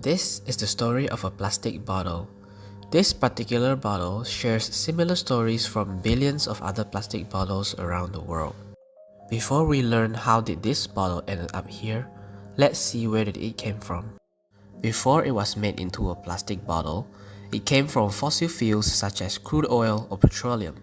This is the story of a plastic bottle. This particular bottle shares similar stories from billions of other plastic bottles around the world. Before we learn how did this bottle ended up here, let's see where did it came from. Before it was made into a plastic bottle, it came from fossil fuels such as crude oil or petroleum.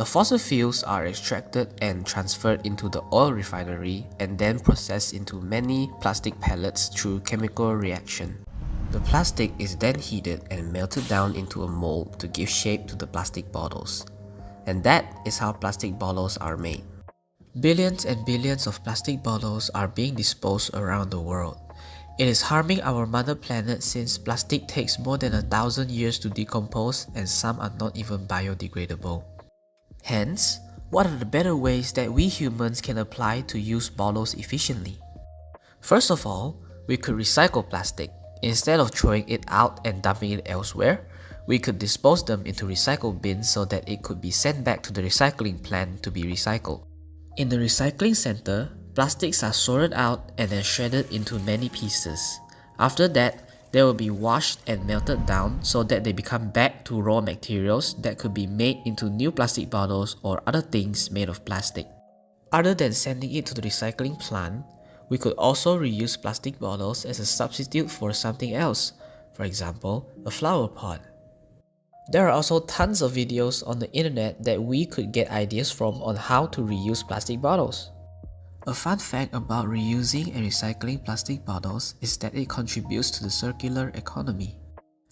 The fossil fuels are extracted and transferred into the oil refinery and then processed into many plastic pellets through chemical reaction. The plastic is then heated and melted down into a mold to give shape to the plastic bottles. And that is how plastic bottles are made. Billions and billions of plastic bottles are being disposed around the world. It is harming our mother planet since plastic takes more than 1,000 years to decompose and some are not even biodegradable. Hence, what are the better ways that we humans can apply to use bottles efficiently? First of all, we could recycle plastic. Instead of throwing it out and dumping it elsewhere, we could dispose them into recycle bins so that it could be sent back to the recycling plant to be recycled. In the recycling center, plastics are sorted out and then shredded into many pieces. After that, they will be washed and melted down so that they become back to raw materials that could be made into new plastic bottles or other things made of plastic. Other than sending it to the recycling plant, we could also reuse plastic bottles as a substitute for something else, for example, a flower pot. There are also tons of videos on the internet that we could get ideas from on how to reuse plastic bottles. A fun fact about reusing and recycling plastic bottles is that it contributes to the circular economy.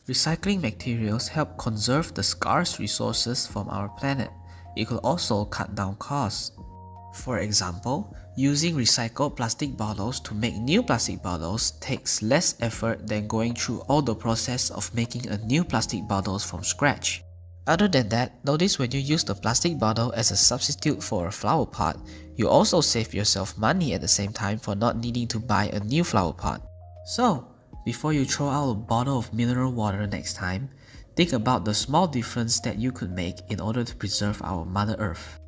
Recycling materials help conserve the scarce resources from our planet. It could also cut down costs. For example, using recycled plastic bottles to make new plastic bottles takes less effort than going through all the process of making a new plastic bottles from scratch. Other than that, notice when you use the plastic bottle as a substitute for a flower pot, you also save yourself money at the same time for not needing to buy a new flower pot. So, before you throw out a bottle of mineral water next time, think about the small difference that you could make in order to preserve our Mother Earth.